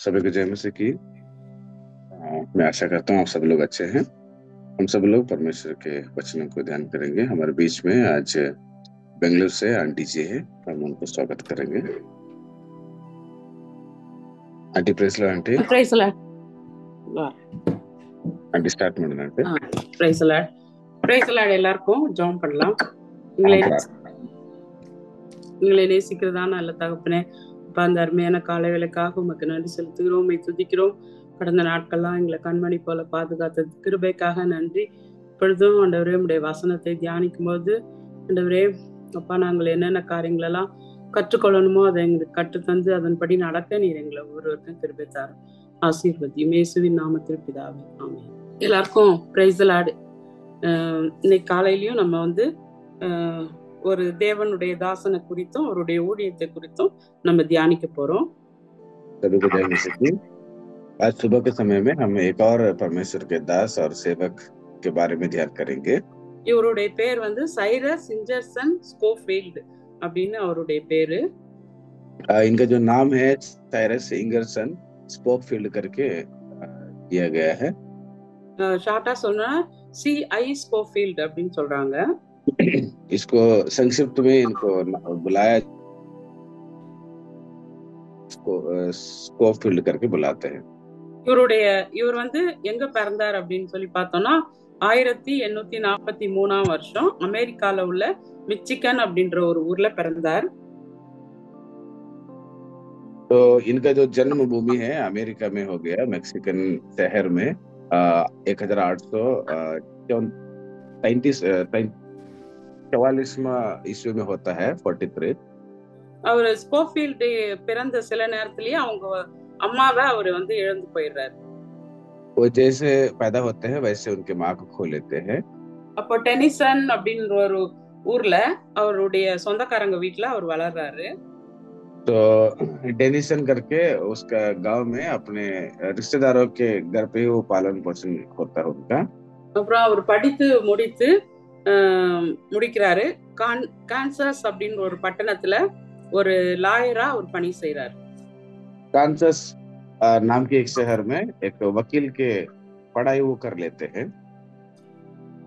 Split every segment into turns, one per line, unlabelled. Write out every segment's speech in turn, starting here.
सभी को जय मसीह की। मैं आशा करता हूँ आप सब लोग अच्छे हैं। हम सब लोग परमेश्वर के वचनों को ध्यान करेंगे। हमारे बीच में आज बेंगलुरु से आंटी जी है, हम उनको स्वागत करेंगे। Aunty press low aunty.
Praise the Lord.
Aunty start பண்ணணும் aunty.
Praise the Lord. Praise the Lord. எல்லாருக்கும் ஜெபம் பண்ணலாம். உங்களை நேசிக்கிறதான நல்ல தகப்பனே, அப்ப அந்த அருமையான காலை வேளைக்காக உமக்கு நன்றி செலுத்துகிறோம், உம்மை துதிக்கிறோம். கடந்த நாட்கள்லாம் எங்களை கண்மணி போல பாதுகாத்த கிருபைக்காக நன்றி. இப்பொழுதும் ஆண்டவரே உம்முடைய வசனத்தை தியானிக்கும் போது ஆண்டவரே அப்பா, நாங்கள் என்னென்ன காரியங்களெல்லாம் கற்றுக்கொள்ளணுமோ அதை எங்களுக்கு கற்றுத்தந்து அதன்படி நடக்க நீர் எங்களை ஒவ்வொருவருக்கும் கிருபை தாரும். ஆசீர்வதியும் இயேசுவின் நாமத்தில் பிதாவே, ஆமென். எல்லாருக்கும் பிரைஸ் தி லார்ட். இன்னைக்கு காலையிலயும் நம்ம வந்து ஒரு தேவனுடைய தாசனை குறித்தும் அவருடைய ஊழியத்தை குறித்தும் நம்ம தியானிக்க போறோம்.
सभी को जय मसीह की। आज सुबह के समय में हम एक और परमेश्वर के दास और सेवक के बारे में ध्यान करेंगे।
இவருடைய பேர் வந்து சைரஸ் இன்ஜர்சன் ஸ்கோஃபீல்ட் அப்படின்னு அவருடைய பேரு.
इनका जो नाम है साइरस इंगरसन स्कोफील्ड करके दिया गया है।
ஷார்ட்டா சொன்னா CI ஸ்கோஃபீல்ட் அப்படின்னு சொல்றாங்க.
इसको संक्षिप्त में इनको बुलाया स्कोफील्ड करके बुलाते हैं।
இவர் வந்து எங்க பிறந்தார் அப்படின்னு சொல்லி பார்த்தோம்னா 1843 வருஷம் அமெரிக்கால உள்ள மிச்சிகன் அப்படின்ற ஒரு ஊர்ல பிறந்தார்.
तो इनका जो जन्म भूमि है अमेरिका में हो गया, मैक्सिकन शहर में 1844 ईस्वी में होता है 43।
அவர் ஸ்கோஃபீல்ட் பிறந்த சில நேரத்திலேயே அவங்க அம்மாவை அவர் வந்து இழந்து போயிடுறாரு.
वो जैसे पैदा होते हैं वैसे उनके माँ को खो लेते हैं।
அப்போ டெனிசன் அப்படின்ற ஒரு ஊர்ல அவருடைய சொந்தக்காரங்க வீட்டுல அவர் வளர்றாரு.
तो डेनिसन करके उसका गांव में अपने रिश्तेदारों के घर पे वो पालन पोषण होता है उनका।
அப்புறம் அவர் படித்து முடிக்கிறாரு. கான்சாஸ் அப்படின்ற ஒரு பட்டணத்துல ஒரு லாயரா அவர் பணி செய்யறாரு.
कांसास नाम के एक शहर में एक वकील के पढ़ाई वो कर लेते हैं।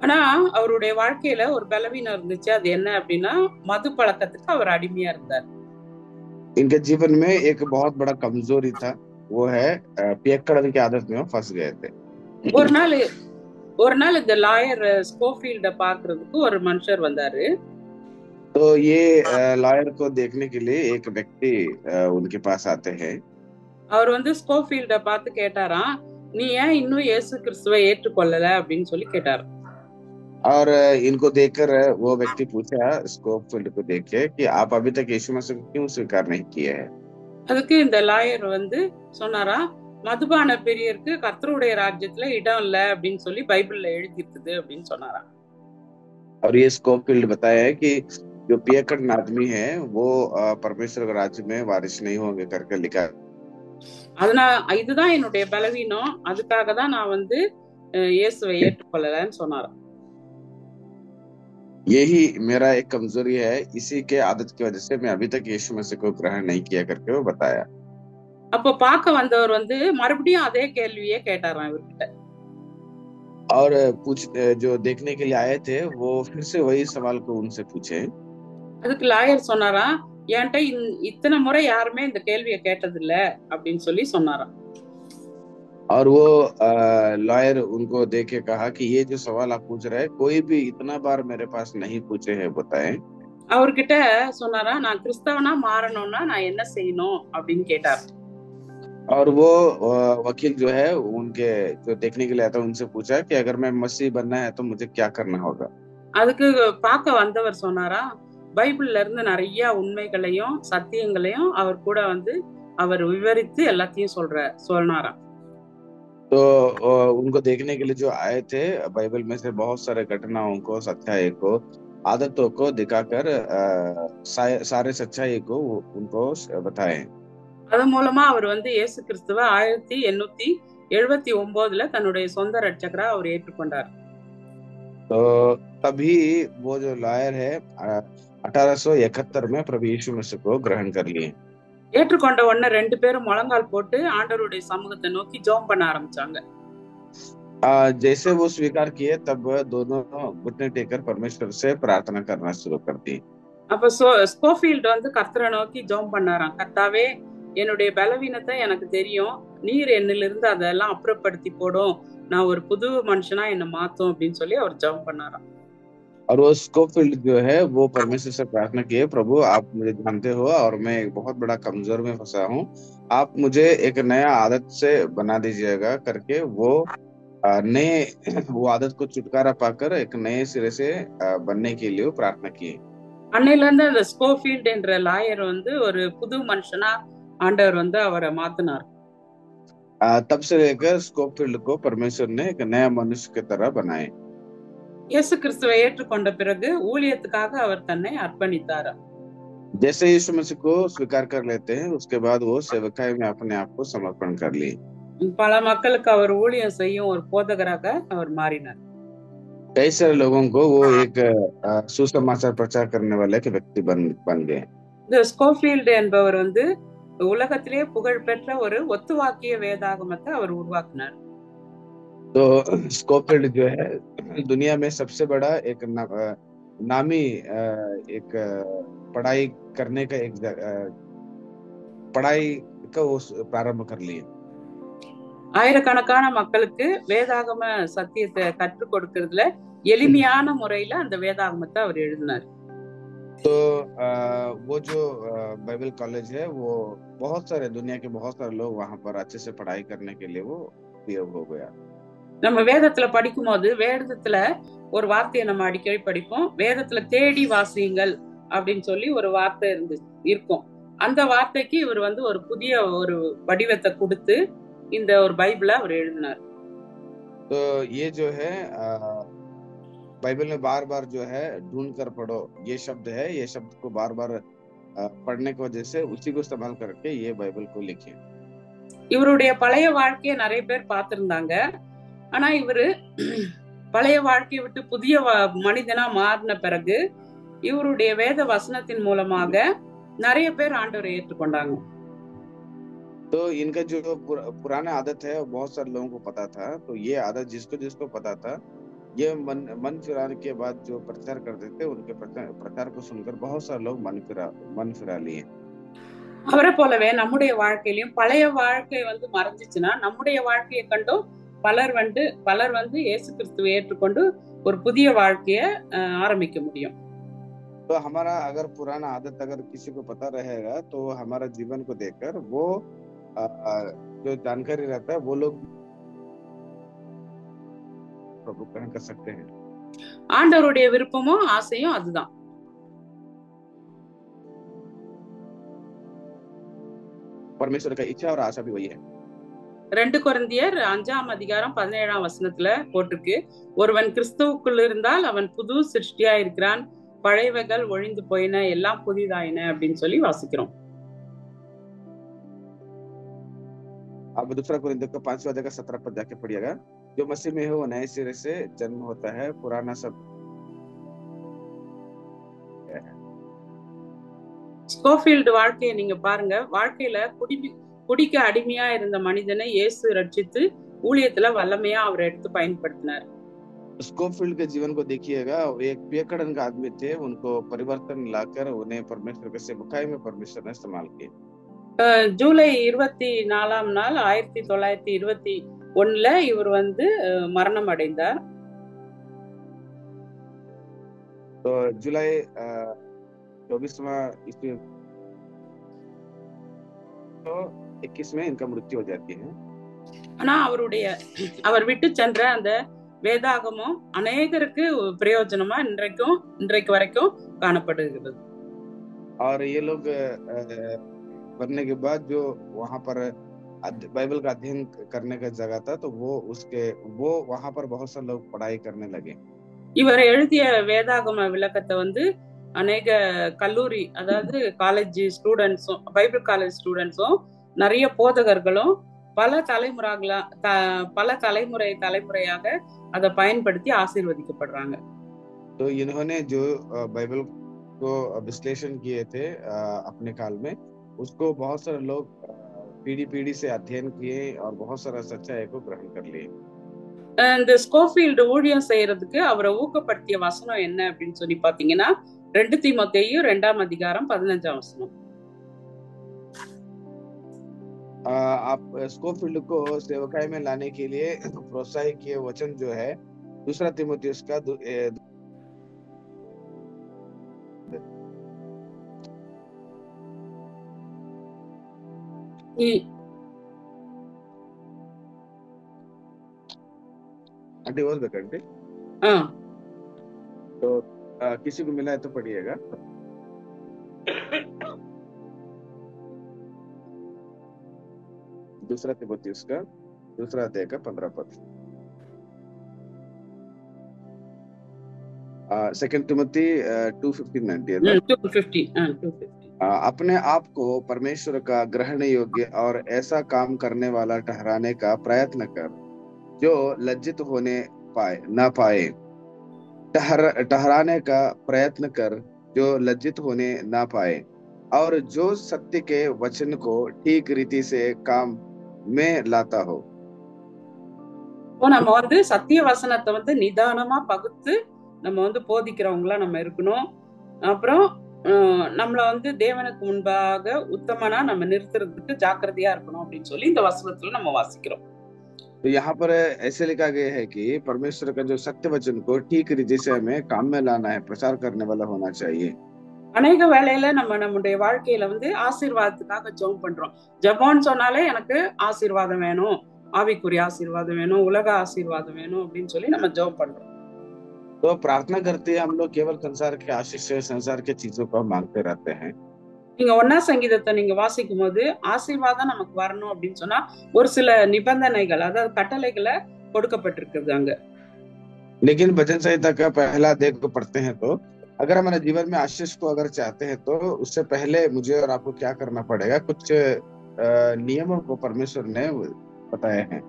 ஆனா அவருடைய வாழ்க்கையில ஒரு பலவீனம் இருந்துச்சு. அது என்ன அப்படின்னா மது பழக்கத்துக்கு அவர் அடிமையா இருந்தார்.
इनके जीवन में एक बहुत बड़ा कमजोरी था, वो है पियक्कड़ की आदत में फंस गए थे।
ஒரு நாள் இந்த லாயர் ஸ்கோஃபீல்ட பாக்குறதுக்கு ஒரு மனுஷர் வந்தாரு.
तो ये लॉयर को देखने के लिए एक व्यक्ति उनके पास आते हैं।
அவர் வந்து ஸ்கோஃபீல்ட பார்த்து கேட்டாராம், நீ ஏன் இன்னும் இயேசு கிறிஸ்துவை ஏற்றுக்கொள்ளல அப்படின்னு சொல்லி கேட்டாரு.
और इनको देखकर वो व्यक्ति पूछा स्कोफील्ड को देख के कि आप अभी तक यीशु मसीह को क्यों स्वीकार नहीं किए हैं।
அதுக்கு இந்த லாயர் வந்து சொன்னாரா, மதுபான பிரியருக்கு கர்த்தருடைய ராஜ்யத்துல இடம் இல்ல அப்படின்னு சொல்லி பைபிள்ல எழுதி இருக்குது அப்படின்னு சொன்னாரா.
और ये स्कोफील्ड बताया है कि जो पियक्कड़ आदमी है वो परमेश्वर के राज्य में वारिस नहीं होंगे करके लिखा।
இதுதான் என்னுடைய பலவீனம், அதுக்காக தான் நான் வந்து இயேசுவை ஏற்றுக்கொள்ளலன்னு சொன்னாராம்.
यही मेरा एक कमजोरी है, इसी के आदत की वजह से मैं अभी तक यीशु मसीह को ग्रहण नहीं किया करके वो बताया।
அப்ப பார்க்க வந்தவர் வந்து மறுபடியும் அதே கேள்வியே கேட்டாராம் இவர்கிட்ட.
और जो देखने के लिए आए थे वो फिर से वही सवाल को उनसे पूछे।
அதுக்கு லாயர் சொன்னாரா, என்கிட்ட இத்தனை முறை யாருமே இந்த கேள்வியை கேட்டதில்ல அப்படின்னு சொல்லி சொன்னாராம்.
और वो लॉयर उनको देख के कहा कि ये जो सवाल आप पूछ रहे हैं कोई भी इतना बार मेरे पास नहीं पूछे हैं, बताएं।
அவர்கிட்ட சொன்னாரா, நான் கிறிஸ்தவனா மாறணும்னா நான் என்ன செய்யணும் அப்படின்னு கேட்டார்.
और वो वकील जो है उनके जो देखने के लिए आया था उनसे पूछा कि अगर मैं मसीह बनना है तो मुझे क्या करना होगा।
அதுக்கு பார்க்க வந்தவர் சொன்னாரா, பைபிள்ல இருந்து நிறைய உண்மைகளையும் சத்தியங்களையும் அவர் கூட வந்து அவர் விவரித்து எல்லாத்தையும் சொன்னாராம்.
तो उनको देखने के लिए जो आए थे बाइबल में से बहुत सारे घटनाओं को, सच्चाई को, आदतों को दिखाकर सारे सच्चाई को उनको बताए।
அது மூலமா அவர் வந்து இயேசு கிறிஸ்துவை 1879 தன்னுடைய சொந்த ரட்சகரா அவர் ஏற்றுக்கொண்டார்.
तो तभी वो जो लॉयर है 1871 में प्रभु यीशु मसीह को ग्रहण कर लिए।
ஏற்றுக்கொண்ட உடனே 2 பேரும் முழங்கால் போட்டு ஆண்டவருடைய சமூகத்தை நோக்கி ஜெபம் பண்ண ஆரம்பிச்சாங்க.
जैसे वो स्वीकार किए तब दोनों घुटने टेककर परमेश्वर से प्रार्थना करना शुरू कर दी।
அப்ப ஸ்கோஃபீல்ட் வந்து கர்த்தரை நோக்கி ஜெபம் பண்ணாராம். கர்த்தாவே, என்னுடைய பலவீனத்தை எனக்கு தெரியும், நீர் என்னிலிருந்து அதெல்லாம் அப்புறப்படுத்தி போடும், நான் ஒரு புது மனுஷனா என்ன மாத்தும் அப்படின்னு சொல்லி அவர் ஜெபம் பண்ணாராம்.
और वो स्कोफील्ड जो है वो परमेश्वर से प्रार्थना किए, प्रभु आप मुझे जानते हो और मैं एक बहुत बड़ा कमजोर में फंसा हूँ, आप मुझे एक नया आदत से बना दीजिएगा करके वो नए वो आदत को छुटकारा पाकर एक नए सिरे से बनने के लिए प्रार्थना किए।
அன்னையில இருந்து அந்த ஸ்கோஃபீல்ட் என்ற லாயர் வந்து ஒரு புது மனுஷனா ஆண்டவர் வந்து அவரை மாத்தினார்.
तब से लेकर स्कोफील्ड को परमेश्वर ने एक नया मनुष्य की तरह बनाए।
இயேசு கிறிஸ்துவை ஏற்றுக்கொண்ட பிறகு ஊழியத்துக்காக அவர் தன்னை அர்ப்பணித்தார்.
जैसे यीशु मसीह को स्वीकार कर लेते हैं उसके बाद वो सेवकाई में अपने आप को समर्पण कर लिए।
பல மக்களுக்கு அவர் ஊழியம் செய்யும் ஒரு போதகராக அவர் மாறினார்.
कई सारे लोगों को वो एक सुसमाचार प्रचार करने वाले के व्यक्ति बन गए।
இந்த ஸ்கோஃபீல்ட் என்பவர் வந்து உலகத்திலே புகழ் பெற்ற ஒரு ஒத்துவாக்கிய வேதாகமத்தை அவர் உருவாக்கினார்.
तो स्कोफील्ड जो है दुनिया में सबसे बड़ा एक नामी एक पढ़ाई करने का एक पढ़ाई का वो प्रारंभ कर लिए।
ஆயிரக்கணக்கான மக்களுக்கு வேதாகம சத்தியத்தை கற்றுக் கொடுக்கறதுல எளிமையான முறையில அந்த வேதாகமத்தை அவர் எழுதினார்.
तो वो जो बाइबल कॉलेज है वो बहुत सारे दुनिया के बहुत सारे लोग वहां पर अच्छे से पढ़ाई करने के लिए वो उपयोग हो गया।
நம்ம வேதத்துல படிக்கும் போது வேதத்துல ஒரு வார்த்தையை நம்ம அடிக்கடி படிப்போம், வேதத்துல தேடி வாசியுங்கள் அப்படின்னு சொல்லி ஒரு வார்த்தை இருக்கும். அந்த வார்த்தைக்கு இவர் வந்து ஒரு புதிய ஒரு வடிவத்தை கொடுத்து இந்த ஒரு பைபிளை அவர் எழுதினார்.
तो ये जो है बाइबल में बार बार जो है ढूंढ कर पढ़ो ये शब्द है, ये शब्द को बार बार पढ़ने की वजह से उसी को इस्तेमाल करके ये बाइबल को लिखे।
இவருடைய பழைய வாழ்க்கையை நிறைய பேர் பார்த்திருந்தாங்க. ஆனா இவரு பழைய வாழ்க்கையை விட்டு புதிய மனிதனா மாறின பிறகு இவருடைய வேத வசனத்தின் மூலமாக நிறைய பேர் ஆண்டவரை ஏற்றுக்கொண்டாங்க.
तो इनका जो पुराना आदत है बहुत सारे लोगों को पता था, तो ये आदत जिसको पता था ये मन फिराने के बाद जो प्रचार करते थे उनके प्रचार को सुनकर बहुत सारे लोग मन फिरा लिए।
அவரை போலவே நம்முடைய வாழ்க்கையிலும் பழைய வாழ்க்கை வந்து மறைஞ்சிச்சுன்னா நம்முடைய வாழ்க்கையை கண்டும் பலர் வந்து இயேசு கிறிஸ்துவை ஏற்றுக்கொண்டு ஒரு புதிய வாழ்க்கையை ஆரம்பிக்க முடியும்.
तो हमारा अगर पुराना आदत अगर किसी को पता रहेगा तो हमारा जीवन को देखकर वो जो जानकारी रहता है वो लोग प्रभु ग्रहण कर सकते हैं।
ஆண்டவருடைய விருப்பமும் ஆசையும் அதுதான்.
परमेश्वर का इच्छा और आशा भी वही है।
2 கொரிந்தியர் 5:17 போட்டிருக்கு, ஒருவன் கிறிஸ்துவுக்குள் இருந்தால் அவன் புது சிருஷ்டியா இருக்கிறான், பழையவைகள் ஒழிந்து போயின, எல்லாம் புதிதாயின அப்படின்னு சொல்லி வாசிக்கிறோம்.
अब 2 कोरिन्थियों का 5:17 पद जाके पढ़िएगा, जो मसीह में हो वो नए सिरे से जन्म होता है, पुराना सब।
ஸ்கோஃபீல்ட் வாழ்க்கையை நீங்க பாருங்க. வாழ்க்கையில குடிக்க அடிமையா இருந்த மனிதனை இயேசு ரட்சித்து ஊழியத்துல வல்லமையா அவர் எடுத்து பயன்படுத்தினார்.
स्कोफील्ड के जीवन को देखिएगा, एक पियकड़न का आदमी थे, उनको परिवर्तन लाकर उन्हें परमेश्वर के सेवकाई में परमेश्वर ने इस्तेमाल किए।
ஜூலை 24 1921 இவர் வந்து மரணம் அடைந்தார்.
तो जुलाई 21 में इनका मृत्यु हो जाती है।
ஆனா அவர் விட்டு சென்ற அந்த வேதாகமும் அநேகருக்கு பிரயோஜனமா இன்றைக்கு வரைக்கும் காணப்படுகிறது.
और ये लोग बनने के बाद जो वहां पर बाइबल का अध्ययन करने का जगह था, तो वो वहां पर बहुत सारे लोग पढ़ाई करने लगे।
இவர் எழுதிய வேதாகம விளக்கத்தை வந்து அநேக கல்லூரி அதாவது காலேஜ் ஸ்டூடெண்ட்ஸும் பைபிள் காலேஜ் ஸ்டூடெண்ட்ஸும் நிறைய போதகர்களும் பல தலைமுறையாக அதை பயன்படுத்தி ஆசீர்வதிக்கப்படுறாங்க.
तो इन्होंने जो बाइबल को विश्लेषण किए थे अपने काल में, उसको बहुत सारे लोग पीढ़ी पीढ़ी से अध्ययन किए और बहुत सारा सच्चाई को ग्रहण कर लिए.
இந்த ஸ்கோஃபீல்டு ஊழியம் செய்யறதுக்கு அவரை ஊக்கப்படுத்திய வசனம் என்ன அப்படின்னு சொல்லி பாத்தீங்கன்னா 2 தீமோத்தேயு 2ஆம் அதிகாரம் 15ஆம் வசனம்.
आप स्कोफील्ड को सेवकाई में लाने के लिए प्रोत्साहित किए वचन जो है 2 तीमुथियुस का आंटी और बेकंटी तो किसी को मिला है तो पढ़िएगा. दूसरा तीमुथियुस का 2 अध्याय का 15 पद. सेकंड तिमोथी 2:15 है ना?
2:15.
अपने आप को परमेश्वर का ग्रहण योग्य और ऐसा काम करने वाला ठहराने का प्रयत्न कर जो लज्जित होने न पाए. ठहराने का प्रयत्न कर जो लज्जित होने न पाए और जो सत्य के वचन को ठीक रीति से काम में लाता हो.
நம்ம வந்து சத்திய வசனத்தை வந்து நிதானமா பகுத்து நம்ம வந்து போதிக்கிறவங்களா நம்ம இருக்கணும். அப்புறம் நம்மள வந்து தேவனுக்கு முன்பாக உத்தமனா நம்ம நிறுத்துறதுக்கு ஜாக்கிரதையா இருக்கணும் அப்படின்னு சொல்லி இந்த வசனத்துல நம்ம வாசிக்கிறோம்.
तो यहाँ पर ऐसे लिखा गया है कि परमेश्वर का जो सत्य वचन को ठीक रीति से हमें काम में लाना है, प्रचार करने वाला होना चाहिए.
அநேக வேளையில நம்ம நம்முடைய வாழ்க்கையில வந்து ஆசீர்வாதத்துக்காக ஜெபம் பண்றோம். ஜெபம்னு சொன்னாலே எனக்கு ஆசீர்வாதம் வேணும், ஆவிக்குரிய ஆசீர்வாதம் வேணும், உலக ஆசீர்வாதம் வேணும் அப்படின்னு சொல்லி நம்ம ஜெபம் பண்றோம்.
तो प्रार्थना करते हैं हम लोग केवल संसार के आशीष से संसार के चीजों को मांगते रहते हैं.
நீங்க 1ஆம் சங்கீதத்தை நீங்க வாசிக்கும் போது ஆசீர்வாதம் நமக்கு வரணும் அப்படின்னு சொன்னா ஒரு சில நிபந்தனைகள், அதாவது கட்டளைகளை கொடுக்கப்பட்டிருக்குது அங்க.
लेकिन भजन संहिता का पहला अध्याय को पढ़ते हैं तो अगर हमारे जीवन में आशीष को अगर चाहते हैं तो उससे पहले मुझे और आपको क्या करना पड़ेगा, कुछ नियमों को परमेश्वर ने बताए हैं.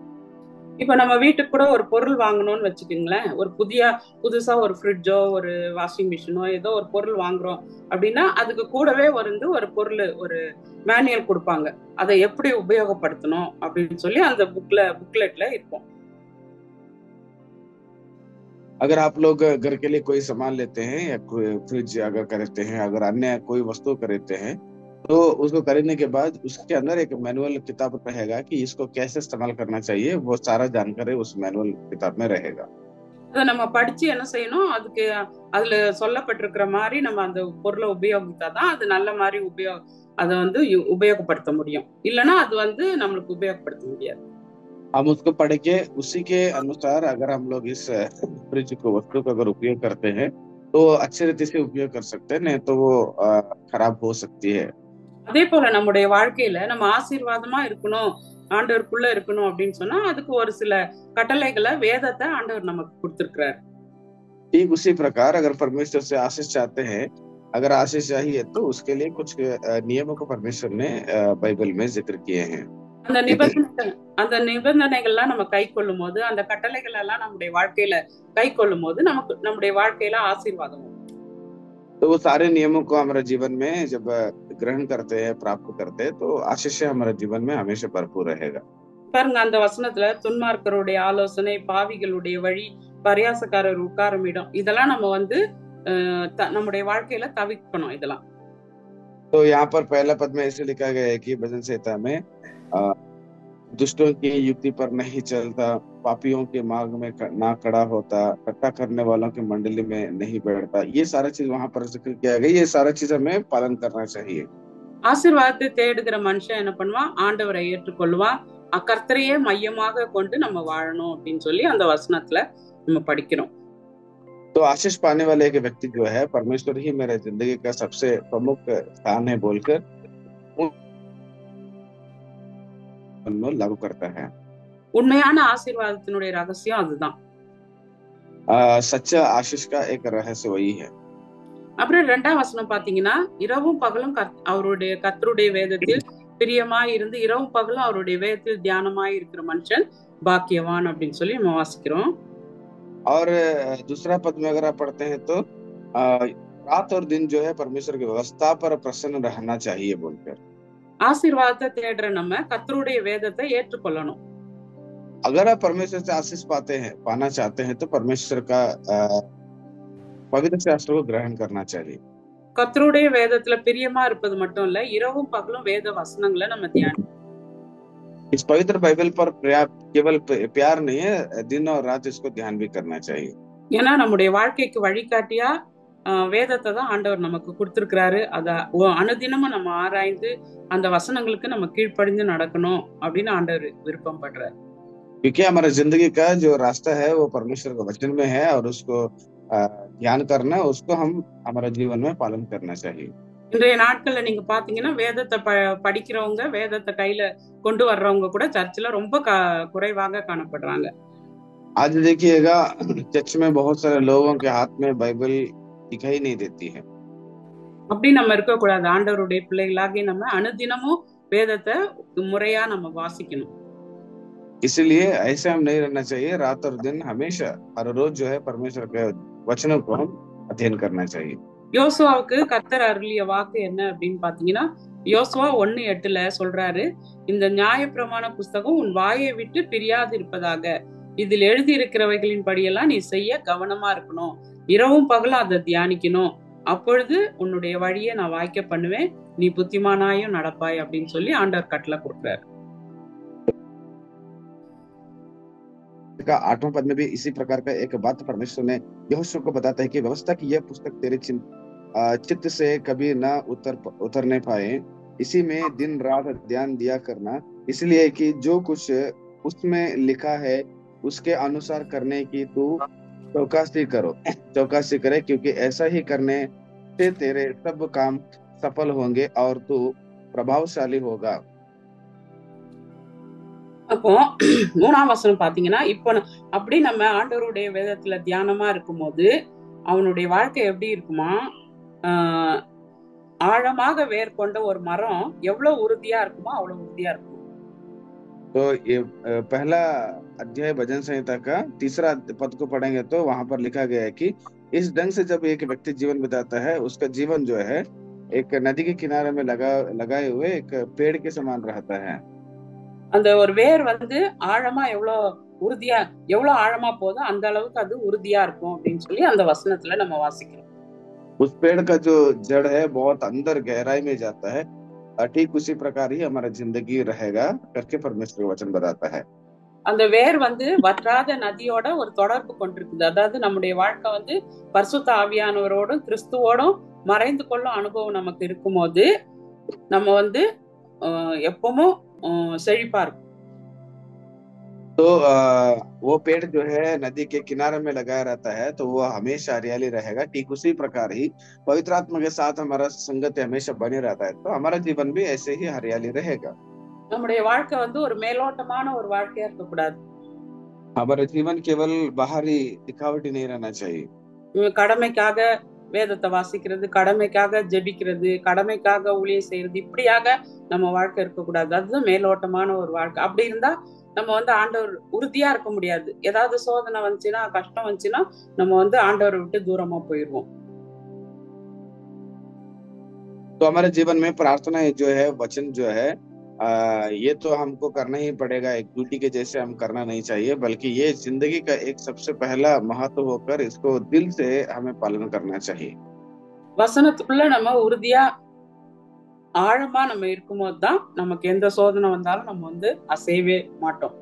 இப்ப நம்ம வீட்டுக்கு கூட ஒரு பொருள் வாங்கணும்னு வச்சுக்கோங்களேன். ஒரு புதுசா ஒரு ஃப்ரிட்ஜோ ஒரு வாஷிங் மிஷினோ ஏதோ ஒரு பொருள் வாங்குறோம் அப்படின்னா அதுக்கு கூடவே வந்து ஒரு பொருள், ஒரு மேனுவல் கொடுப்பாங்க, அதை எப்படி உபயோகப்படுத்தணும் அப்படின்னு சொல்லி அந்த புக்லெட்ல இருக்கும்.
अगर आप लोग घर के लिए कोई सामान लेते हैं या कोई फ्रिज अगर खरीदते हैं, अगर अन्य कोई वस्तु खरीदते हैं तो उसको खरीदने के बाद उसके अंदर एक मैनुअल किताब रहेगा कि इसको कैसे इस्तेमाल करना चाहिए. वो सारा जानकारी उस मैनुअल किताब में रहेगा.
அதை நம்ம படிச்சு என்ன செய்யணும், அதுக்கு அதுல சொல்லப்பட்டிருக்கிற மாதிரி நம்ம அந்த பொருளை உபயோகித்தாதான் அது நல்ல மாதிரி அதை வந்து உபயோகப்படுத்த முடியும். இல்லைன்னா அது வந்து நம்மளுக்கு உபயோகப்படுத்த முடியாது.
हम उसको पढ़ के उसी के अनुसार अगर हम लोग इस फ्रिज को वस्तु का अगर उपयोग करते हैं तो अच्छी रीति से उपयोग कर सकते हैं, नहीं तो वो खराब हो सकती है.
அதே போல நம்முடைய வாழ்க்கையில நம்ம ஆசீர்வாதமா இருக்கணும், ஆண்டவருக்குள்ள இருக்கணும் அப்படின்னு சொன்னா அதுக்கு ஒரு சில கட்டளைகளை, வேதத்தை ஆண்டவர் நமக்கு கொடுத்திருக்கிறார்.
ठीक उसी प्रकार अगर परमेश्वर से आशीष चाहते हैं, अगर आशीष चाहिए तो उसके लिए कुछ नियमों को परमेश्वर ने बाइबल में जिक्र किए हैं.
அந்த நிபந்தனைகள்லாம் நம்ம கை கொள்ளும் போது, அந்த கட்டளைகள் எல்லாம் நம்முடைய வாழ்க்கையில கை கொள்ளும் போது நமக்கு நம்முடைய வாழ்க்கையில ஆசீர்வாதம்.
तो वो सारे नियमों को हमारे जीवन में जब ग्रहण करते हैं, प्राप्त करते हैं, तो आशीष हमारे जीवन में हमेशा भरपूर रहेगा.
பாருங்க அந்த வசனத்துல துன்மார்க்கருடைய ஆலோசனை, பாவிகளுடைய வழி, பரியாசக்காரர் உட்காரும் இடம், இதெல்லாம் நம்ம வந்து நம்முடைய வாழ்க்கையில தவிர்க்கணும் இதெல்லாம்.
तो यहाँ पर पहला पद में ऐसे लिखा गया है कि भजन संहिता में दुष्टों की युक्ति पर नहीं चलता, पापियों के मार्ग में ना खड़ा होता, ठट्टा करने वालों की मंडली में नहीं बैठता. ये सारा चीज वहां पर जिक्र किया गया. ये सारा चीज हमें पालन करना चाहिए.
ஆசீர்வாதத்தை தேடுகிற மனுஷன் என்ன பண்ணுவான், ஆண்டவரை ஏற்றுக்கொள்வான், கர்த்தரையே மையமாக கொண்டு நம்ம வாழணும் அப்படின்னு சொல்லி அந்த வசனத்துல நம்ம படிக்கிறோம்.
तो आशीष पाने वाले एक व्यक्ति जो है, परमेश्वर ही मेरे जिंदगी का सबसे प्रमुख स्थान है बोलकर लागू करता है.
உண்மையான ஆசீர்வாதத்தினுடைய ரகசியம் அதுதான்.
सच्चा आशीष का एक रहस्य वही है.
அப்புறம் 2ஆம் வசனம் பாத்தீங்கன்னா, இரவும் பகலும் அவருடைய கர்த்தருடைய வேதத்தில் பிரியமாய் இருந்து இரவும் பகலும் அவருடைய வேதத்தில் தியானமாய் இருக்கிற மனுஷன் பாக்கியவான் அப்படின்னு சொல்லி நம்ம வாசிக்கிறோம்.
और दूसरा पद में अगर आप पढ़ते हैं तो रात और दिन जो है परमेश्वर की व्यवस्था पर प्रसन्न रहना चाहिए बोलकर.
ஆசீர்வாதத்தை தேடுற நம்ம கர்த்தருடைய வேதத்தை ஏற்றுக்கொள்ளணும்.
अगर आप परमेश्वर से आशीष पाना चाहते हैं तो परमेश्वर का पवित्र शास्त्र को ग्रहण करना चाहिए.
கர்த்தருடைய வேதத்துல பிரியமா இருப்பது மட்டும் இல்ல, இரவும் பகலும் வேத வசனங்களை நம்ம தியானம்.
इस पवित्र बाइबल पर केवल प्यार नहीं है, दिन और रात इसको ध्यान भी करना चाहिए.
ஏன்னா நம்முடைய வாழ்க்கைக்கு வழிகாட்டியா வேதத்தை தான் ஆண்டவர் நமக்கு கொடுத்திருக்கிறாரு. அத அனுதினமும் நம்ம ஆராய்ந்து அந்த வசனங்களுக்கு நம்ம கீழ்ப்படிந்து நடக்கணும் அப்படின்னு ஆண்டவர் விருப்பம் பண்றாரு.
क्योंकि हमारा जिंदगी का जो रास्ता है वो परमेश्वर के वचन में है और उसको ध्यान करना, उसको हम हमारे जीवन में पालन करना चाहिए.
இன்றைய நாட்கள்ல நீங்க பாத்தீங்கன்னா வேதத்தை படிக்கிறவங்க, வேதத்தை கையில கொண்டு வர்றவங்க கூட சர்ச்சில் ரொம்ப குறைவாக காணப்படுறாங்க.
आज देखिएगा चर्च में बहुत सारे लोगों के हाथ में बाइबल दिखाई नहीं देती है.
அப்படி நம்ம இருக்க கூடாது. ஆண்டவருடைய பிள்ளைகளாகி நம்ம அனுதினமும் வேதத்தை முறையா நம்ம வாசிக்கணும்.
इसलिए ऐसे हम नहीं रहना चाहिए. रात और दिन हमेशा हर रोज जो है परमेश्वर के वचनों को हम अध्ययन करना चाहिए.
யோசுவாவுக்கு கர்த்தர் அருளிய வாக்கு என்ன அப்படின்னு பாத்தீங்கன்னா, யோசுவா 1:8 சொல்றாரு, இந்த நியாயப்பிரமாண புஸ்தகம் உன் வாயை விட்டு பிரியாது இருப்பதாக, இதில் எழுதி இருக்கிறவைகளின் படியெல்லாம் நீ செய்ய கவனமா இருக்கணும், இரவும் பகலும் அதை தியானிக்கணும், அப்பொழுது உன்னுடைய வழியை நான் வாய்க்க பண்ணுவேன், நீ புத்திமானாயும் நடப்பாய் அப்படின்னு சொல்லி ஆண்டவர் கட்டளை கொடுக்கிறாரு.
8वां पद में भी इसी प्रकार का एक बात परमेश्वर ने यहोशू को बताता है कि व्यवस्था की यह पुस्तक तेरे चित्त से कभी न उतरने पाए, इसी में दिन रात ध्यान दिया करना, इसलिए कि जो कुछ उसमें लिखा है उसके अनुसार करने की तू चौकसी करे, क्योंकि ऐसा ही करने से तेरे सब काम सफल होंगे और तू प्रभावशाली होगा.
அப்போ 3ஆம் வசனம் பாத்தீங்கன்னா, இப்போ அப்படி நம்ம ஆண்டவருடைய வேதத்துல தியானமா இருக்கும் போது அவனுடைய வாழ்க்கை எப்படி இருக்குமா, ஆழமாக வேர் கொண்ட ஒரு மரம் எவ்வளவு உறுதியா இருக்குமோ அவ்வளவு உறுதியா இருக்கும்.
तो ये पहला अध्याय भजन संहिता का 3रा पद को पढ़ेंगे तो वहां पर लिखा गया है कि इस ढंग से जब एक व्यक्ति जीवन बिताता है, उसका जीवन जो है एक नदी के किनारे में लगाए हुए एक पेड़ के समान रहता है.
அந்த ஒரு வேர் ஆழமா எவ்வளவு ஆழமா போதோ அந்த அளவுக்கு அது உறுதியா இருக்கும் அப்படின்னு சொல்லி அந்த வசனத்துல நம்ம வாசிக்கிறோம்.
उस पेड़ का जो जड़ है बहुत अंदर गहराई में जाता है, ठीक उसी प्रकार ही हमारा जिंदगी रहेगा करके परमेश्वर वचन बताता है.
அந்த வேர் வற்றாத நதியோட ஒரு தொடர்பு கொண்டிருக்குது. அதாவது நம்முடைய வாழ்க்கை பரிசுத்த ஆவியானவரோடும் கிறிஸ்துவோடும் மறைந்து கொள்ளும் அனுபவம் நமக்கு இருக்கும் போது நம்ம எப்பவும் செழிப்பா இருக்கும்.
तो वो पेड़ जो है नदी के किनारे में लगाया रहता है तो वो हमेशा हरियाली रहेगा. ठीक उसी प्रकार ही पवित्र आत्मा के साथ हमारा संगत हमेशा बने रहता है, तो हमारा जीवन भी ऐसे ही हरियाली रहेगा.
நம்முடைய வாழ்க்கை ஒரு மேலோட்டமான ஒரு வாழ்க்கையா இருக்க கூடாது.
हमारा जीवन केवल बाहरी दिखावटी नहीं रहना चाहिए.
கடமைக்காக வேதத்தை வாசிக்கிறது, கடமைக்காக ஜெபிக்கிறது, கடமைக்காக ஊழியம் செய்யறது, இப்படியாக நம்ம வாழ்க்கை இருக்கக்கூடாது. அதுதான் மேலோட்டமான ஒரு வாழ்க்கை. அப்படி இருந்தா நம்ம ஆண்டவர் உறுதியா இருக்க முடியாது. ஏதாவது சோதனை வந்துச்சுன்னா, கஷ்டம் வந்துச்சுன்னா நம்ம ஆண்டவரை விட்டு தூரமா போயிடுவோம்.
तो हमारे जीवन में प्रार्थना जो है, वचन जो है, ये तो हमको करना ही पड़ेगा. एक ड्यूटी के जैसे हम करना नहीं चाहिए, बल्कि ये जिंदगी का एक सबसे पहला महत्व होकर इसको दिल से हमें पालन करना चाहिए.
வசனத்துக்குள்ள நம்ம உறுதியா ஆழமா நம்ம இருக்கும்போது தான் நமக்கு எந்த சோதனை வந்தாலும் நம்ம அசையவே மாட்டோம்.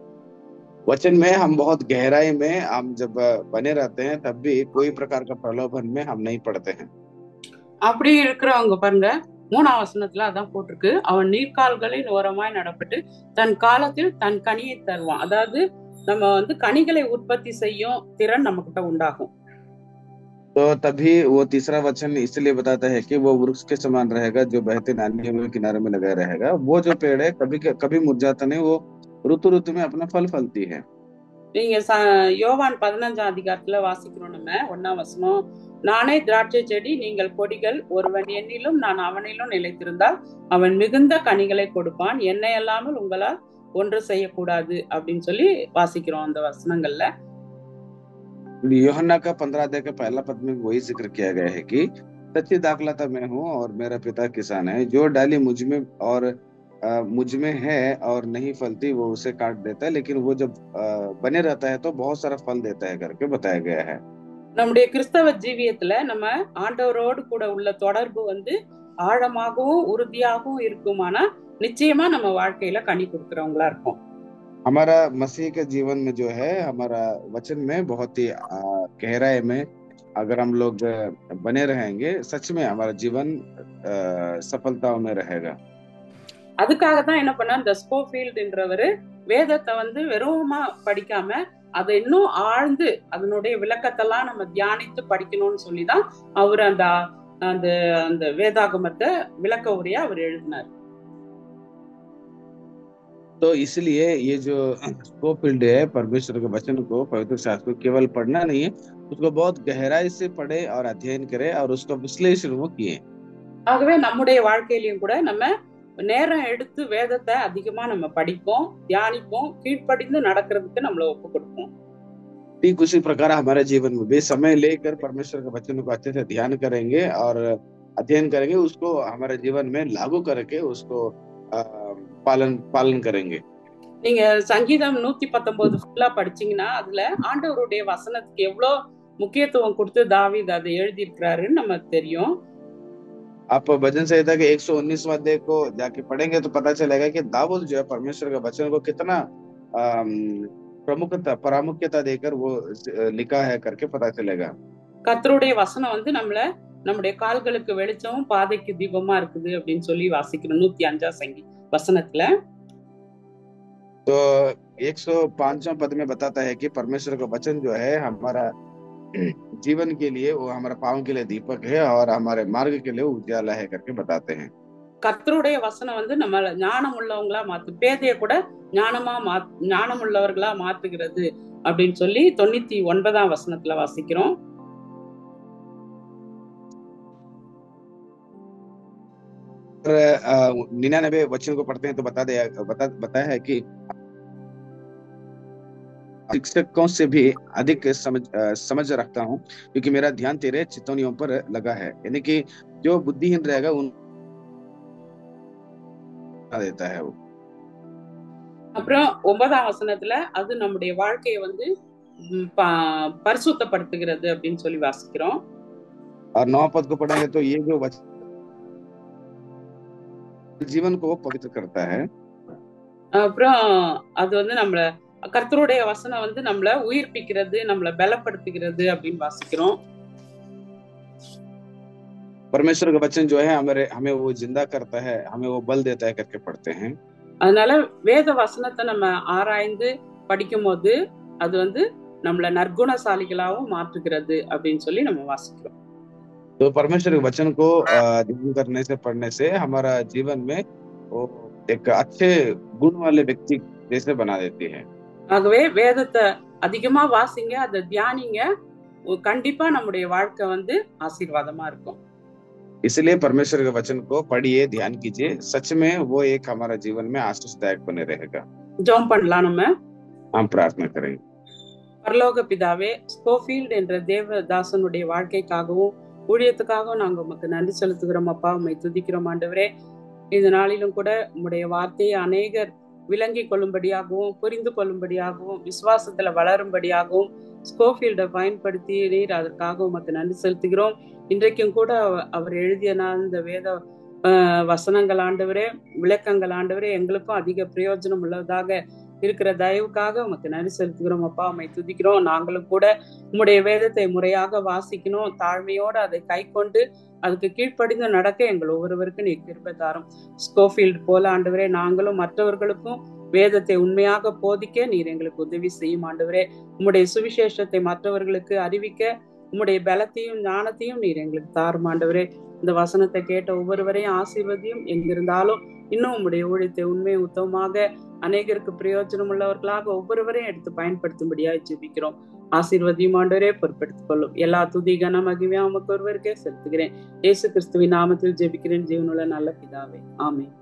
वचन में हम बहुत गहराई में हम जब बने रहते हैं तब भी कोई प्रकार का प्रलोभन में हम नहीं पड़ते हैं.
அப்படி இருக்கிறவங்க பாருங்க, 3ஆம் வசனத்துல அதான் போட்டிருக்கு, அவன் நீர்க்கால்களின் ஓரமாய் நடப்பட்டு தன் காலத்தில் தன் கனியை தருவான். அதாவது நம்ம கனிகளை உற்பத்தி செய்யும் திறன் நம்ம கிட்ட உண்டாகும்.
तो तभी वो 3रा वचन इसलिए बताता है कि वो वृक्ष के समान रहेगा जो बहते नालियों में किनारे में लगा रहेगा. वो जो पेड़ है कभी मुरझाता नहीं, वो ऋतु में अपना फल फलती है.
நீங்க யோவான் 15ஆம் அதிகாரத்துல வாசிக்கிறோம் நம்ம 1ஆம் வசனம், நானே திராட்சை செடி, நீங்கள் கொடிகள், ஒருவன் என்னிலும் நான் அவனிலும் நிலைத்திருந்தால் அவன் மிகுந்த கனிகளை கொடுப்பான், என்னை அல்லாமல் உங்களால் ஒன்று செய்யக்கூடாது அப்படின்னு சொல்லி வாசிக்கிறோம் அந்த வசனங்கள்ல.
यूहन्ना का 15 अध्याय का पहला पद में वही जिक्र किया गया है कि सच्ची दाखलता मैं हूँ और मेरा पिता किसान है, जो डाली मुझ में और मुझ में है और नहीं फलती वो उसे काट देता है, लेकिन वो जब बने रहता है तो बहुत सारा फल देता है करके बताया गया है।
நம்முடைய கிறிஸ்தவ ஜீவியத்துல நம்ம ஆண்டவரோடு கூட உள்ள தொடர்பு வந்து ஆழமாகவும் உறுதியாகவும் இருக்குமானா நிச்சயமா நம்ம வாழ்க்கையில கனி கொடுக்கிறவங்களா இருக்கும்.
हमारा मसीह के जीवन में जो है, हमारा वचन में बहुत ही गहराई में अगर हम लोग बने रहेंगे, सच में हमारा जीवन सफलताओं में रहेगा।
அதுக்காக தான் என்ன பண்ண இந்த ஸ்கோஃபீல்ட்ன்றவரு வேதத்தை வந்து வெறுமா படிக்காம அதை இன்னும் ஆழ்ந்து அதனுடைய விளக்கத்தெல்லாம் நம்ம தியானித்து படிக்கணும்னு சொல்லிதான் அவர் அந்த அந்த அந்த வேதாகமத்தை விளக்க உரையா அவர் எழுதினார்.
तो इसलिए ये जो स्कोफील्ड है, परमेश्वर के वचन को, पवित्र शास्त्र को केवल पढ़ना नहीं है, उसको बहुत गहराई से पढ़े और अध्ययन करे और उसका विश्लेषण वो किए।
ஆகவே நம்முடைய வாழ்க்கையிலும் கூட நம்ம நேரம் எடுத்து வேதத்தை அதிகமா நம்ம படிப்போம், தியானிப்போம், கீழ்ப்படிந்து நடக்கிறதுக்கு நம்மள ஒப்பு கொடுப்போம்.
ठीक उसी प्रकार हमारे जीवन में भी समय लेकर परमेश्वर के वचन को अच्छे से ध्यान करेंगे और अध्ययन करेंगे, उसको हमारे जीवन में लागू करके उसको पालन करेंगे।
நீங்க சங்கீதம் 119 ஃபுல்லா படிச்சீங்கன்னா அதுல ஆண்டவருடைய வசனத்துக்கு எவ்வளவு முக்கியத்துவம் கொடுத்து தாவீது அதை எழுதி இருக்கிறாருன்னு நமக்கு தெரியும்.
आप भजन संहिता के 119वां अध्याय को जाके पढ़ेंगे तो पता चलेगा कि दाऊद जो है परमेश्वर के वचन को कितना प्रामुख्यता देकर वो लिखा है करके पता चलेगा।
கர்த்தருடைய வசனம் வந்து நம்முடைய கால்களுக்கு வெளிச்சமும் பாதைக்கு தீபமா இருக்குது அப்படின்னு சொல்லி வாசிக்கிறோம் 105 வசனத்துல.
तो 105वां पद में बताता है कि परमेश्वर का वचन जो है हमारा जीवन के लिए, वो हमारा पाँव के लिए दीपक है और हमारे मार्ग के लिए उजाला है करके बताते हैं।
கர்த்தருடைய வசனம் வந்து நம்ம ஞானம் உள்ளவங்களா மாத்து, பேதைய கூட ஞானம் உள்ளவர்களா மாத்துகிறது அப்படின்னு சொல்லி 99ஆம் வசனத்துல வாசிக்கிறோம்.
और 99 वचन को पढ़ते हैं तो बताया है कि शिक्षकों से भी अधिक समझ रखता हूँ, क्योंकि मेरा ध्यान तेरे चितौनियों पर लगा है। यानी कि जो बुद्धिहीन रहेगा उन देता है वो।
அப்புறம் 9ஆம் வசனத்துல அது நம்முடைய வாழ்க்கையை வந்து பரிசுத்தப்படுத்துகிறது அப்படின்னு சொல்லி வாசிக்கிறோம்.
और 9 पद को पढ़ेंगे तो ये जो वचन जीवन को पवित्र करता है।
அப்புறம் அது வந்து நம்மள கர்த்தருடைய வசனம் வந்து நம்மள உயிர்ப்பிக்கிறது, நம்மள பலப்படுத்துகிறது அப்படின்னு வாசிக்கிறோம்.
परमेश्वर का वचन जो है हमें वो जिंदा करता है, हमें वो बल देता है करके पढ़ते हैं।
அதனால வேத வசனத்தை நம்ம ஆராய்ந்து படிக்கும் போது அது வந்து நம்மள நற்குணசாலிகளாகவும் மாற்றுகிறது அப்படின்னு சொல்லி நம்ம வாசிக்கிறோம்.
तो परमेश्वर के वचन को अध्ययन करने से, पढ़ने से हमारा जीवन में वो एक अच्छे गुण वाले व्यक्ति जैसे बना देती है।
ஆகவே வேதத்தை அதிகமா வாசிங்க, அதை தியானிங்க, கண்டிப்பா நம்முடைய வாழ்க்கை வந்து ஆசீர்வாதமா இருக்கும்.
इसलिए परमेश्वर के वचन को पढ़िए, ध्यान कीजिए, सच में वो एक हमारा जीवन में आशीषदायक बने रहेगा।
ஜெபம் பண்ணலாம் நம்ம.
हम प्रार्थना करेंगे।
பரலோக பிதாவே, ஸ்கோஃபீல்ட் என்ற தேவதாசனுடைய வாழ்க்கைக்காகவும் ஊழியத்துக்காகவும் நாங்க உமக்கு நன்றி செலுத்துகிறோம் அப்பா. உம்மை துதிக்கிறோம் ஆண்டவரே. இந்த நாளிலும் கூட உம்முடைய வார்த்தையை அநேகர் விளங்கி கொள்ளும்படியாகவும், புரிந்து கொள்ளும்படியாகவும், விசுவாசத்துல வளரும்படியாகவும் ஸ்கோஃபீல்டை பயன்படுத்தி நீர் அதற்காக உமக்கு நன்றி செலுத்துகிறோம். இன்றைக்கும் கூட அவர் எழுதிய இந்த வேத வசனங்கள் ஆண்டவரே, விளக்கங்கள் ஆண்டவரே, எங்களுக்கும் அதிக பிரயோஜனம் உள்ளதாக இருக்கிற தயவுக்காக உமக்கு நன்றி செலுத்துகிறோம் அப்பா. உம்மை துதிக்கிறோம். நாங்களும் கூட உம்முடைய வேதத்தை முறையாக வாசிக்கணும், தாழ்மையோடு அதை கை கொண்டு அதுக்கு கீழ்ப்படிந்து நடக்க எங்கள் ஒவ்வொருவருக்கும் நீர் கிருபை தாரும். ஸ்கோஃபீல்ட் போல ஆண்டவரே நாங்களும் மற்றவர்களுக்கும் வேதத்தை உண்மையாக போதிக்க நீர் எங்களுக்கு உதவி செய்யும் ஆண்டவரே. உம்முடைய சுவிசேஷத்தை மற்றவர்களுக்கு அறிவிக்க உம்முடைய பலத்தையும் ஞானத்தையும் நீர் எங்களுக்கு தாரும் ஆண்டவரே. இந்த வசனத்தை கேட்ட ஒவ்வொருவரையும் ஆசீர்வதியும். எங்கிருந்தாலும் இன்னும் உம்முடைய ஊழியத்தை உண்மை உத்தமமாக அநேகருக்கு பிரயோஜனம் உள்ளவர்களாக ஒவ்வொருவரையும் எடுத்து பயன்படுத்தும்படியாக ஜெபிக்கிறோம். ஆசீர்வதியும் ஆண்டவரே, பொறுப்பெடுத்துக் கொள்ளும். எல்லா துதி கன மகிமையா உமக்கு ஒருவருக்கே செலுத்துகிறேன். இயேசு கிறிஸ்துவின் நாமத்தில் ஜெபிக்கிறேன் ஜீவனுள்ள நல்ல பிதாவே, ஆமென்.